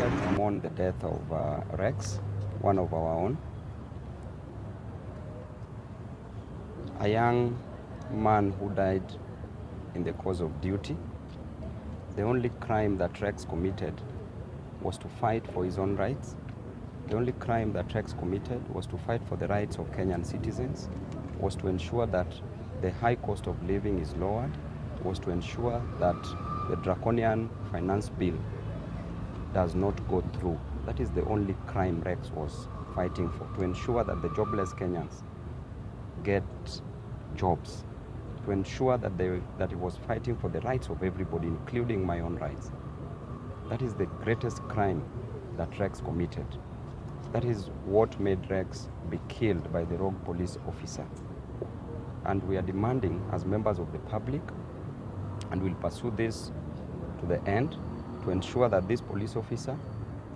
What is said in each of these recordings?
here to mourn the death of Rex, one of our own. A young man who died in the course of duty. The only crime that Rex committed was to fight for his own rights. The only crime that Rex committed was to fight for the rights of Kenyan citizens, was to ensure that the high cost of living is lowered, was to ensure that the draconian finance bill does not go through. That is the only crime Rex was fighting for, to ensure that the jobless Kenyans get jobs, to ensure that he was fighting for the rights of everybody, including my own rights. That is the greatest crime that Rex committed. That is what made Rex be killed by the rogue police officer. And we are demanding, as members of the public, and we'll pursue this to the end, to ensure that this police officer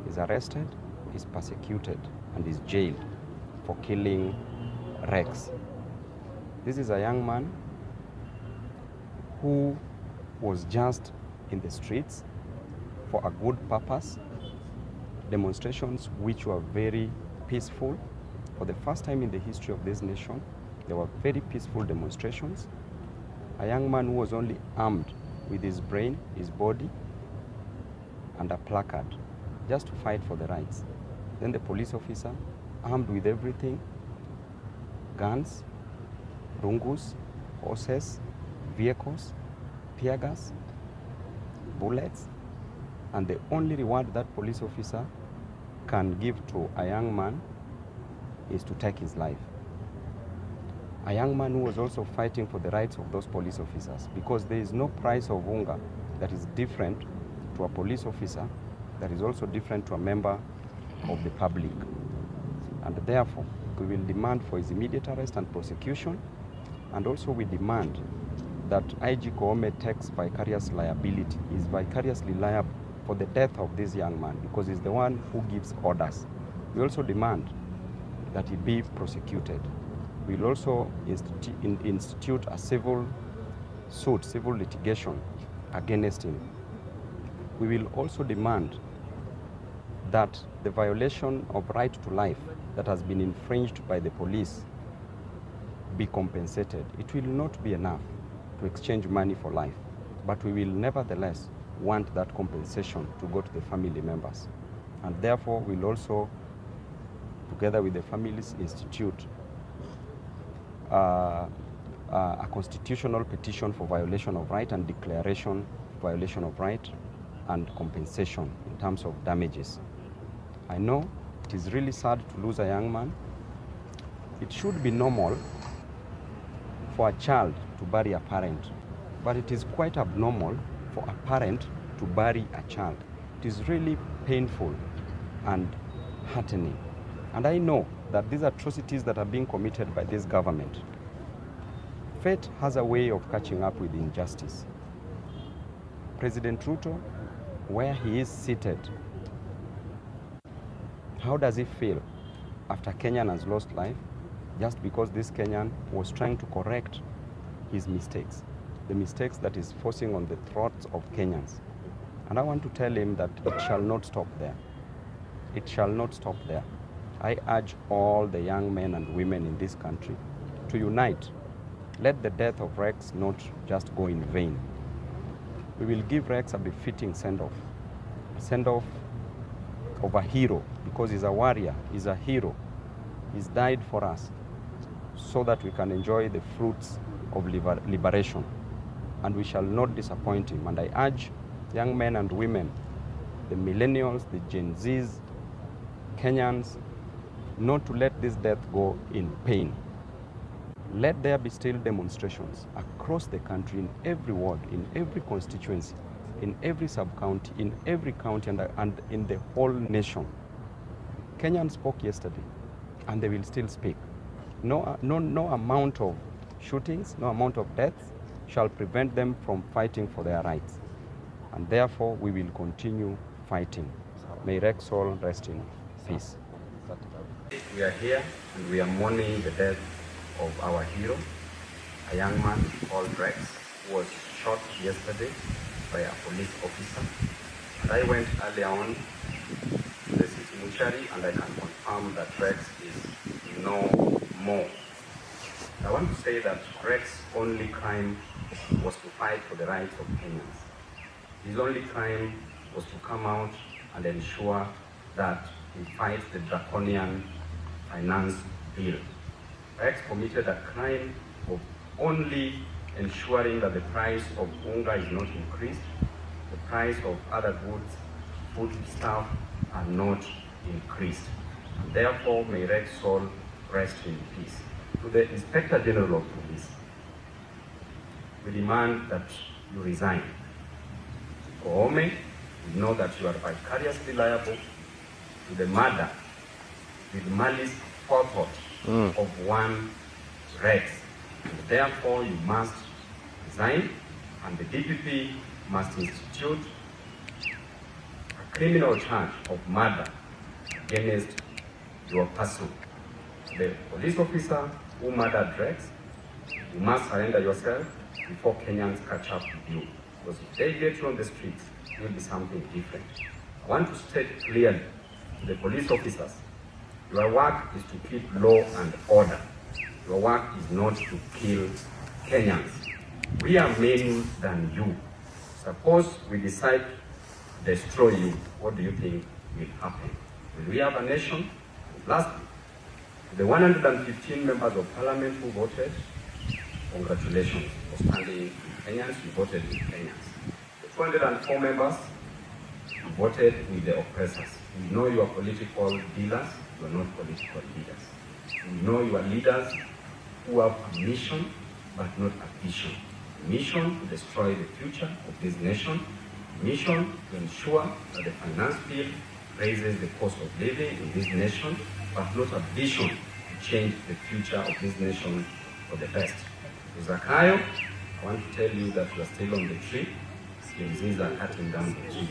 is arrested, is persecuted, and is jailed for killing Rex. This is a young man who was just in the streets for a good purpose, demonstrations which were very peaceful. For the first time in the history of this nation, there were very peaceful demonstrations. A young man who was only armed with his brain, his body, and a placard, just to fight for the rights. Then the police officer, armed with everything, guns, rungus, horses, vehicles, tear gas, bullets, and the only reward that police officer can give to a young man is to take his life. A young man who was also fighting for the rights of those police officers, because there is no price of hunger that is different to a police officer, that is also different to a member of the public. And therefore, we will demand for his immediate arrest and prosecution, and also we demand that IG Koome takes vicarious liability, is vicariously liable for the death of this young man, because he's the one who gives orders. We also demand that he be prosecuted. We'll also institute a civil suit, civil litigation against him. We will also demand that the violation of right to life that has been infringed by the police be compensated. It will not be enough to exchange money for life, but we will nevertheless want that compensation to go to the family members. And therefore, we'll also, together with the families, institute a constitutional petition for violation of right and declaration violation of right and compensation in terms of damages. I know it is really sad to lose a young man. It should be normal for a child to bury a parent, but it is quite abnormal for a parent to bury a child. It is really painful and heartening. And I know that these atrocities that are being committed by this government, fate has a way of catching up with injustice. President Ruto, where he is seated, how does he feel after Kenyan has lost life just because this Kenyan was trying to correct his mistakes, the mistakes that is forcing on the throats of Kenyans? And I want to tell him that it shall not stop there. It shall not stop there. I urge all the young men and women in this country to unite. Let the death of Rex not just go in vain. We will give Rex a befitting send-off, a send-off of a hero, because he's a warrior, he's a hero. He's died for us so that we can enjoy the fruits of liberation. And we shall not disappoint him. And I urge young men and women, the millennials, the Gen Zs, Kenyans, not to let this death go in pain. Let there be still demonstrations across the country, in every ward, in every constituency, in every sub-county, in every county, and in the whole nation. Kenyans spoke yesterday, and they will still speak. No amount of shootings, no amount of deaths shall prevent them from fighting for their rights. And therefore, we will continue fighting. May Rex soul rest in peace. We are here and we are mourning the death of our hero, a young man called Rex, who was shot yesterday by a police officer. And I went earlier on butchery, and I can confirm that REX is no more. I want to say that REX's only crime was to fight for the rights of Kenyans. His only crime was to come out and ensure that he fights the draconian finance bill. REX committed a crime of only ensuring that the price of unga is not increased, the price of other goods, food stuff are not increased. And therefore, may REX soul rest in peace. To the Inspector General of Police, we demand that you resign. For Ome, we know that you are vicariously liable to the murder with malice forethought of one REX. And therefore, you must resign, and the DPP must institute a criminal charge of murder against your person. The police officer who murdered REX, you must surrender yourself before Kenyans catch up with you. Because if they get you on the streets, it will be something different. I want to state clearly to the police officers, your work is to keep law and order. Your work is not to kill Kenyans. We are many than you. Suppose we decide to destroy you, what do you think will happen? Will we have a nation? Lastly, the 115 members of parliament who voted, congratulations for standing with Kenyans, you voted with Kenyans. The 204 members, you voted with the oppressors. We know you are political dealers, you are not political leaders. We know you are leaders who have a mission, but not a vision. A mission to destroy the future of this nation, a mission to ensure that the finance bill raises the cost of living in this nation, but not a vision to change the future of this nation for the best. To Zakayo, I want to tell you that you are still on the tree. Mzizi are cutting down the tree.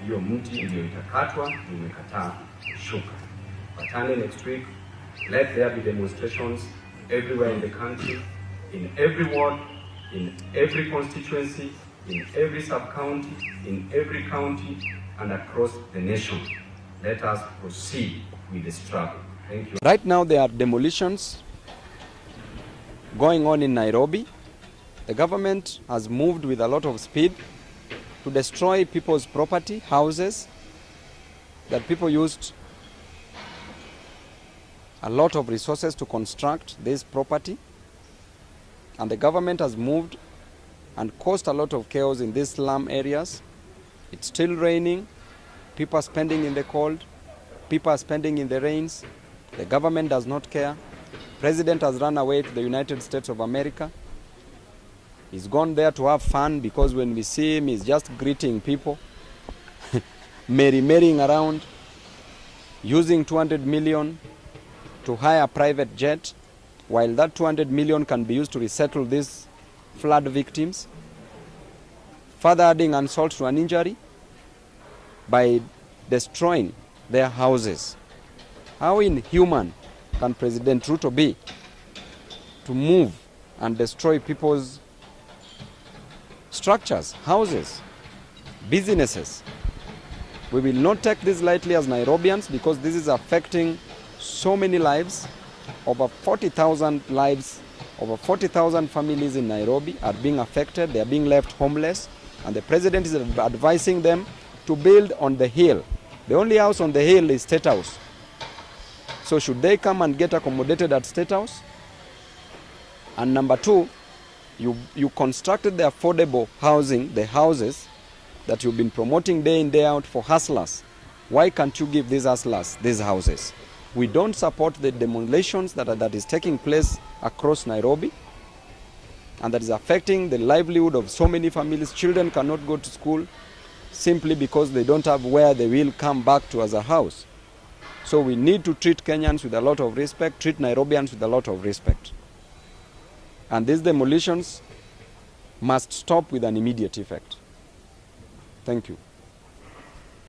Hiyo mti ndio itakatwa, umekataa shuka. Patane next week, let there be demonstrations everywhere in the country, in every ward, in every constituency, in every sub-county, in every county, and across the nation. Let us proceed with the struggle. Thank you. Right now there are demolitions going on in Nairobi. The government has moved with a lot of speed to destroy people's property, houses that people used a lot of resources to construct this property. And the government has moved and caused a lot of chaos in these slum areas. It's still raining. People are spending in the cold. People are spending in the rains. The government does not care. President has run away to the United States of America. He's gone there to have fun, because when we see him, he's just greeting people, merrying around, using 200 million to hire a private jet, while that 200 million can be used to resettle these flood victims, further adding insult to an injury by destroying their houses. How inhuman can President Ruto be to move and destroy people's structures, houses, businesses? We will not take this lightly as Nairobians, because this is affecting so many lives. Over 40,000 lives, over 40,000 families in Nairobi are being affected. They are being left homeless, and the president is advising them to build on the hill. The only house on the hill is State House. So should they come and get accommodated at State House? And number two, you constructed the affordable housing, the houses that you've been promoting day in, day out for hustlers. Why can't you give these hustlers these houses? We don't support the demolitions that is taking place across Nairobi, and that is affecting the livelihood of so many families. Children cannot go to school simply because they don't have where they will come back to as a house. So we need to treat Kenyans with a lot of respect, treat Nairobians with a lot of respect. And these demolitions must stop with an immediate effect. Thank you.